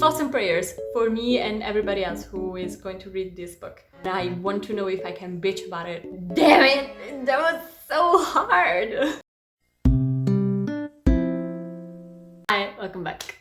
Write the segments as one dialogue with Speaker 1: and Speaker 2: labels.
Speaker 1: Thoughts and prayers for me and everybody else who is going to read this book. I want to know if I can bitch about it. Damn it! That was so hard! Hi, welcome back.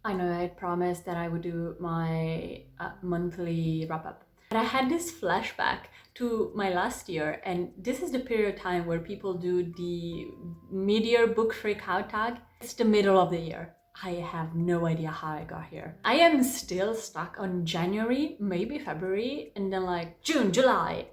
Speaker 1: I know I had promised that I would do my monthly wrap-up. But I had this flashback to my last year, and this is the period of time where people do the mid-year book freak-out tag. It's the middle of the year. I have no idea how I got here. I am still stuck on January, maybe February, and then like June, July,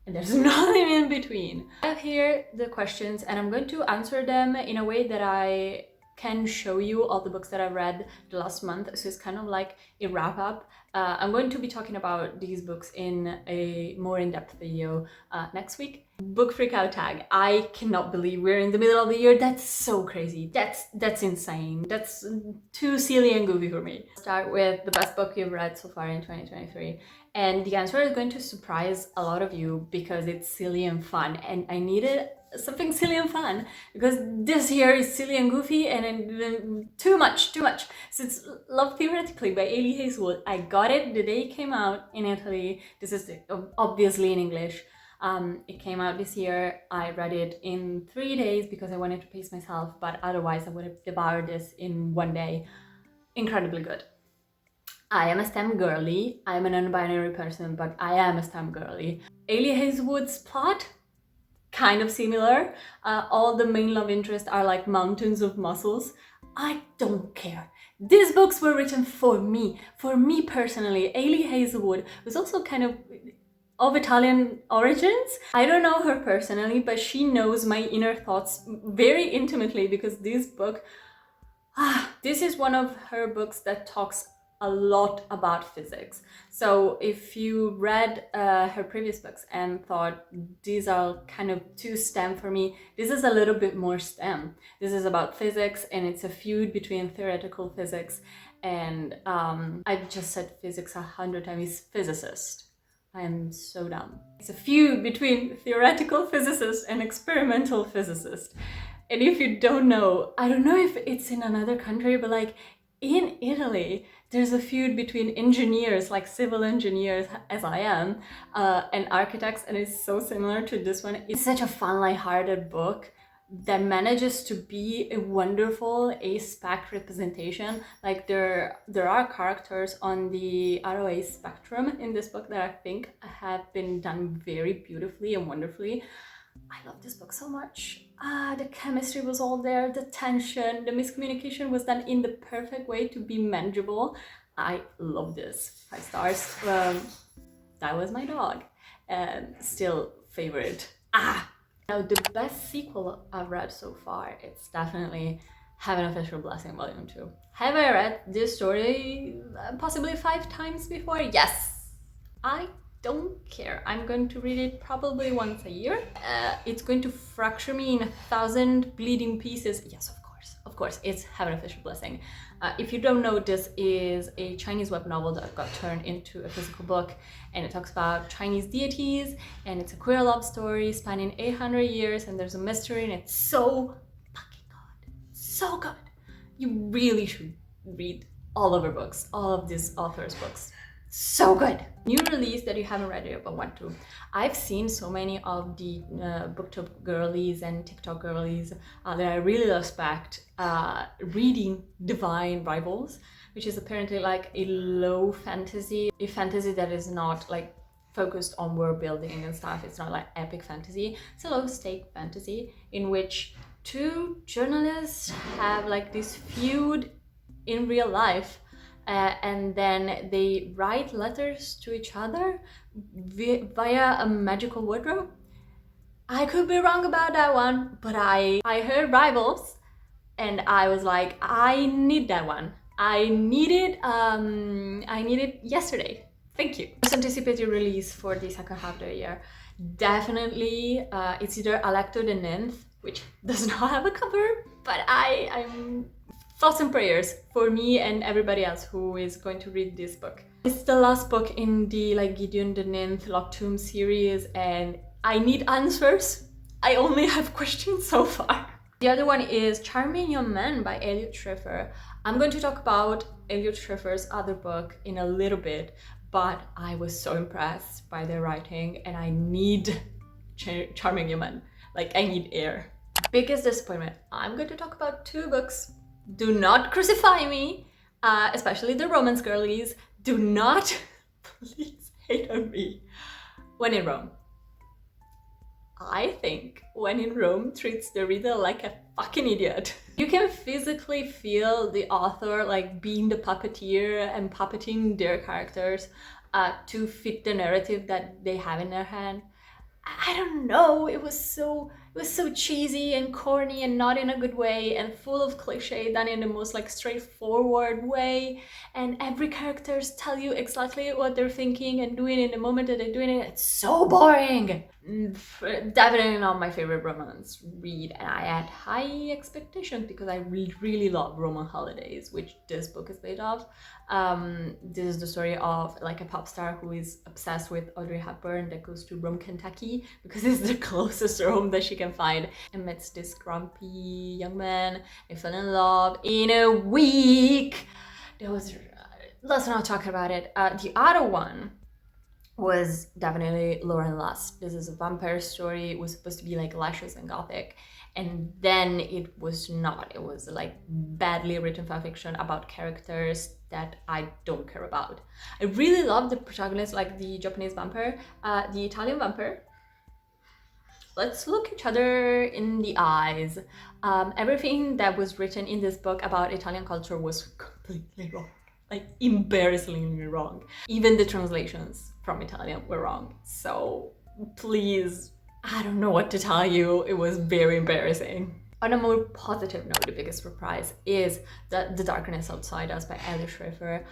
Speaker 1: and there's nothing in between. I have here the questions, and I'm going to answer them in a way that I can show you all the books that I've read the last month, so it's kind of like a wrap-up. I'm going to be talking about these books in a more in-depth video next week. Book freak-out tag. I cannot believe we're in the middle of the year. That's so crazy. That's insane. That's too silly and goofy for me. Start with the best book you've read so far in 2023. And the answer is going to surprise a lot of you because it's silly and fun. And I needed something silly and fun because this year is silly and goofy and too much. So it's Love Theoretically by Ailey Hazelwood. I got it the day it came out in Italy. This is obviously in English. It came out this year. I read it in 3 days because I wanted to pace myself, but otherwise I would have devoured this in one day. Incredibly good. I am a STEM girly. I am a non-binary person, but I am a STEM girly. Ailey Hazelwood's plot, kind of similar. All the main love interests are like mountains of muscles. I don't care. These books were written for me personally. Ailey Hazelwood was also kind of Italian origins. I don't know her personally, but she knows my inner thoughts very intimately because this book, this is one of her books that talks a lot about physics. So if you read her previous books and thought these are kind of too STEM for me, this is a little bit more STEM. This is about physics, and it's a feud between theoretical physics and I've just said physics 100 times, physicist. I am so dumb. It's a feud between theoretical physicists and experimental physicists. And if you don't know, I don't know if it's in another country, but like in Italy, there's a feud between engineers, like civil engineers, as I am, and architects, and it's so similar to this one. It's such a fun, lighthearted book that manages to be a wonderful A-spec representation. Like there are characters on the ROA spectrum in this book that I think have been done very beautifully and wonderfully. I love this book so much. The chemistry was all there, the tension, the miscommunication was done in the perfect way to be manageable. I love this. 5 stars. That was my dog. Still favorite. Now the best sequel I've read so far, it's definitely Have an Official Blessing Volume 2. Have I read this story possibly 5 times before? Yes! I don't care. I'm going to read it probably once a year. It's going to fracture me in 1,000 bleeding pieces. Yes, of course, it's Have an Official Blessing. If you don't know, this is a Chinese web novel that got turned into a physical book, and it talks about Chinese deities, and it's a queer love story spanning 800 years, and there's a mystery, and it's so fucking good. So good. You really should read all of her books, all of this author's books. So good. New release that you haven't read yet but want to. I've seen so many of the booktube girlies and TikTok girlies that I really respect reading Divine Rivals, which is apparently like a low fantasy, a fantasy that is not like focused on world building and stuff. It's not like epic fantasy. It's a low stake fantasy in which 2 journalists have like this feud in real life. And then they write letters to each other via a magical wardrobe. I could be wrong about that one, but I heard Rivals and I was like, I need that one. I need it yesterday. Thank you. Most anticipated release for the second half of the year. Definitely, it's either Alecto the Nymph, which does not have a cover, but I'm thoughts and prayers for me and everybody else who is going to read this book. It's the last book in the like Gideon the Ninth Locked Tomb series, and I need answers. I only have questions so far. The other one is Charming Young Man by Elliot Schiffer. I'm going to talk about Elliot Schiffer's other book in a little bit, but I was so impressed by their writing and I need Charming Young Man. Like, I need air. Biggest disappointment. I'm going to talk about 2 books. Do not crucify me, especially the romance girlies. Do not, please hate on me. When in Rome. I think When in Rome treats the reader like a fucking idiot. You can physically feel the author like being the puppeteer and puppeting their characters to fit the narrative that they have in their hand. I don't know, it was so cheesy and corny and not in a good way and full of cliche done in the most like straightforward way, and every characters tell you exactly what they're thinking and doing in the moment that they're doing it. It's so boring. Definitely not my favorite romance read, and I had high expectations because I really love Roman holidays, which this book is based off. This is the story of like a pop star who is obsessed with Audrey Hepburn that goes to Rome, Kentucky because it's the closest Rome that she can find, and meets this grumpy young man. They fell in love in a week. There was let's not talk about it. The other one was definitely Lauren Lust. This is a vampire story. It was supposed to be like luscious and gothic, and then it was not. It was like badly written fanfiction about characters that I don't care about. I really love the protagonist, like the Japanese vampire, the Italian vampire. Let's look each other in the eyes. Everything that was written in this book about Italian culture was completely wrong. Like, embarrassingly wrong. Even the translations from Italian were wrong. So please, I don't know what to tell you. It was very embarrassing. On a more positive note, the biggest surprise is The Darkness Outside Us by Elliot Schiffer.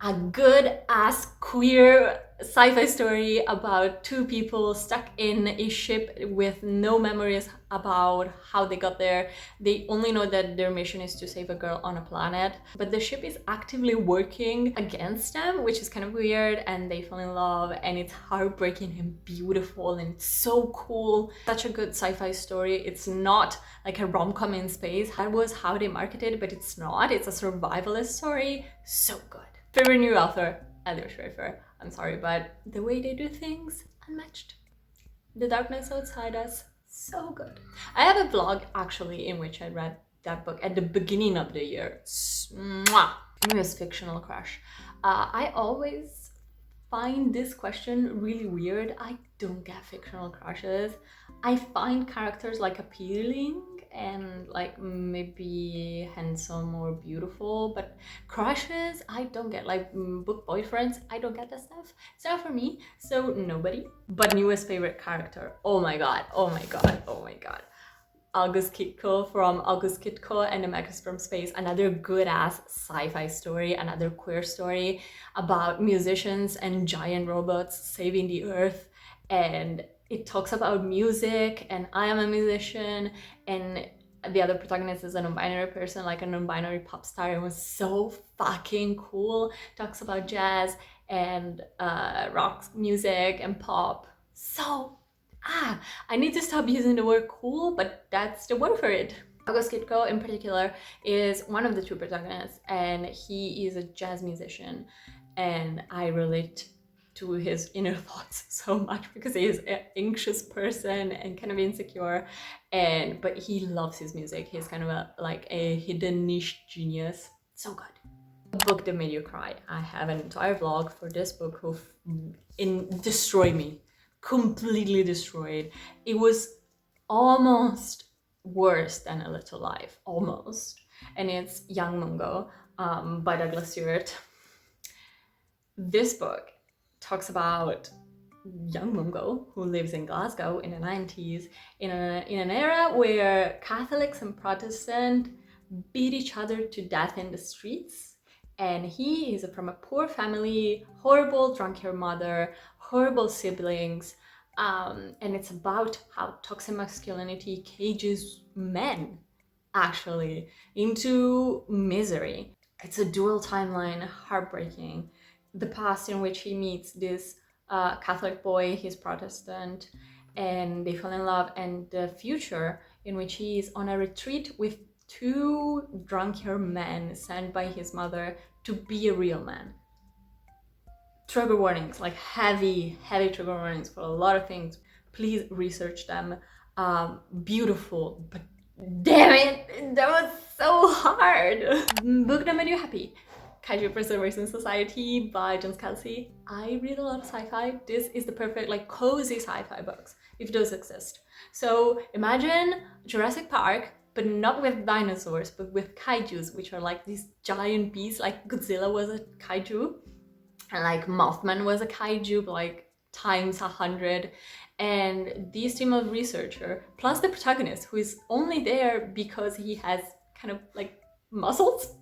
Speaker 1: A good ass queer sci-fi story about 2 people stuck in a ship with no memories about how they got there. They only know that their mission is to save a girl on a planet, but the ship is actively working against them, which is kind of weird, and they fall in love, and it's heartbreaking and beautiful and so cool. Such a good sci-fi story. It's not like a rom-com in space. That was how they marketed it, but it's not. It's a survivalist story. So good. Favorite new author, Elliot Schiffer. I'm sorry, but the way they do things, unmatched. The Darkness Outside Us, so good. I have a vlog actually in which I read that book at the beginning of the year. Mwah! Newest fictional crush. I always find this question really weird. I don't get fictional crushes. I find characters like appealing and like maybe handsome or beautiful, but crushes I don't get. Like book boyfriends, I don't get that stuff. It's not for me, so nobody. But newest favorite character, oh my god, oh my god, oh my god, August Kitco from August Kitco and the Magus from Space. Another good ass sci-fi story, another queer story about musicians and giant robots saving the earth, and it talks about music, and I am a musician, and the other protagonist is a non-binary person, like a non-binary pop star. It was so fucking cool. Talks about jazz and rock music and pop. So, I need to stop using the word cool, but that's the word for it. August Kitco in particular is one of the 2 protagonists, and he is a jazz musician, and I relate to his inner thoughts so much because he is an anxious person and kind of insecure, but he loves his music. He's kind of like a hidden niche genius. So good. A book that made you cry. I have an entire vlog for this book who destroyed me, completely destroyed. It was almost worse than A Little Life, almost. And it's Young Mungo by Douglas Stewart. This book talks about young Mungo who lives in Glasgow in the 90s in an era where Catholics and Protestants beat each other to death in the streets, and he is from a poor family, horrible drunk-hair mother, horrible siblings, and it's about how toxic masculinity cages men actually into misery. It's a dual timeline, heartbreaking. The past in which he meets this Catholic boy, he's Protestant, and they fall in love, and the future in which he is on a retreat with 2 drunker men sent by his mother to be a real man. Trigger warnings, like heavy trigger warnings for a lot of things. Please research them. Beautiful, but damn it, that was so hard. Book that made you happy. Kaiju Preservation Society by John Scalzi. I read a lot of sci-fi. This is the perfect, like, cozy sci-fi books, if those exist. So imagine Jurassic Park, but not with dinosaurs, but with kaijus, which are like these giant beasts. Like Godzilla was a kaiju, and like Mothman was a kaiju, but like times 100. And this team of researcher, plus the protagonist, who is only there because he has kind of like muscles,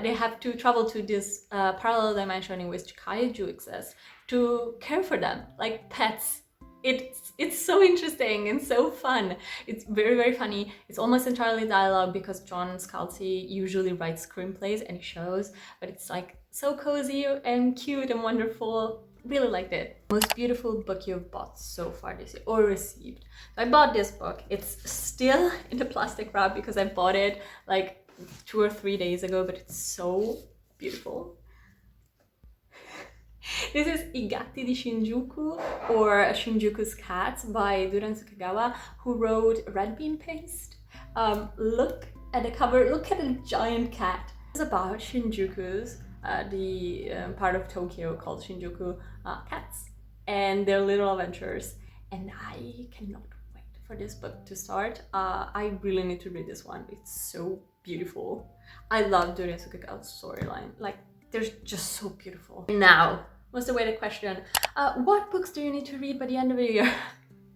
Speaker 1: they have to travel to this parallel dimension in which kaiju exists to care for them like pets. It's so interesting and so fun. It's very funny. It's almost entirely dialogue because John Scalzi usually writes screenplays and shows, but it's like so cozy and cute and wonderful. Really liked it. Most beautiful book you've bought so far this year or received. So I bought this book. It's still in the plastic wrap because I bought it like 2 or 3 days ago, but it's so beautiful. This is I Gatti di Shinjuku, or Shinjuku's Cats by Duran Tsukigawa, who wrote Red Bean Paste. Look at the cover, look at the giant cat. It's about Shinjuku's, the part of Tokyo called Shinjuku, cats and their little adventures. And I cannot wait for this book to start. I really need to read this one. It's so beautiful. I love Duran Tsukigawa's storyline. Like, they're just so beautiful. Now, what's the weighted question? What books do you need to read by the end of the year?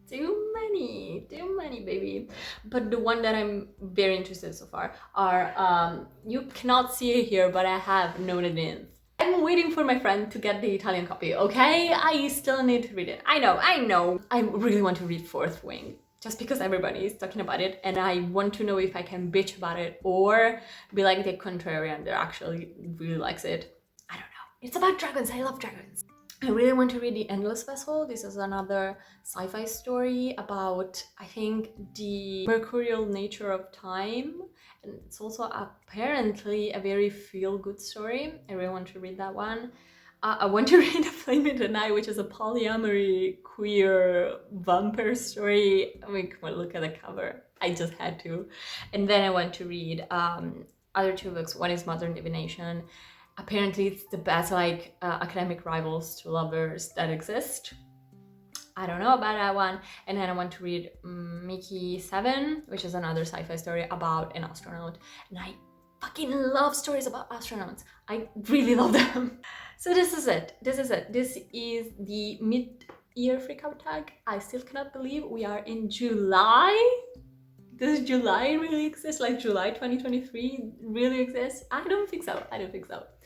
Speaker 1: Too many, baby. But the one that I'm very interested in so far are, you cannot see it here, but I have noted in. I'm waiting for my friend to get the Italian copy, okay? I still need to read it. I know. I really want to read Fourth Wing, just because everybody is talking about it, and I want to know if I can bitch about it or be like the contrarian that actually really likes it. I don't know. It's about dragons. I love dragons. I really want to read The Endless Vessel. This is another sci-fi story about, I think, the mercurial nature of time. And it's also apparently a very feel-good story. I really want to read that one. I want to read A Flame in the Night, which is a polyamory queer vampire story. I mean, come on, look at the cover. I just had to. And then I want to read other 2 books. One is Modern Divination. Apparently it's the best like academic rivals to lovers that exist. I don't know about that one. And then I want to read Mickey 7, which is another sci-fi story about an astronaut. And I fucking love stories about astronauts. I really love them. So this is it. This is the mid-year freakout tag. I still cannot believe we are in July. Does July really exist? Like July 2023 really exists? I don't think so.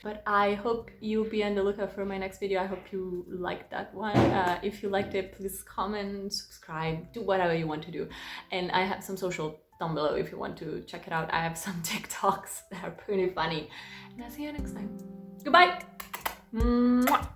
Speaker 1: But I hope you'll be on the lookout for my next video. I hope you liked that one. If you liked it, please comment, subscribe, do whatever you want to do. And I have some social down below if you want to check it out. I have some TikToks that are pretty funny. And I'll see you next time. Goodbye! Mwah.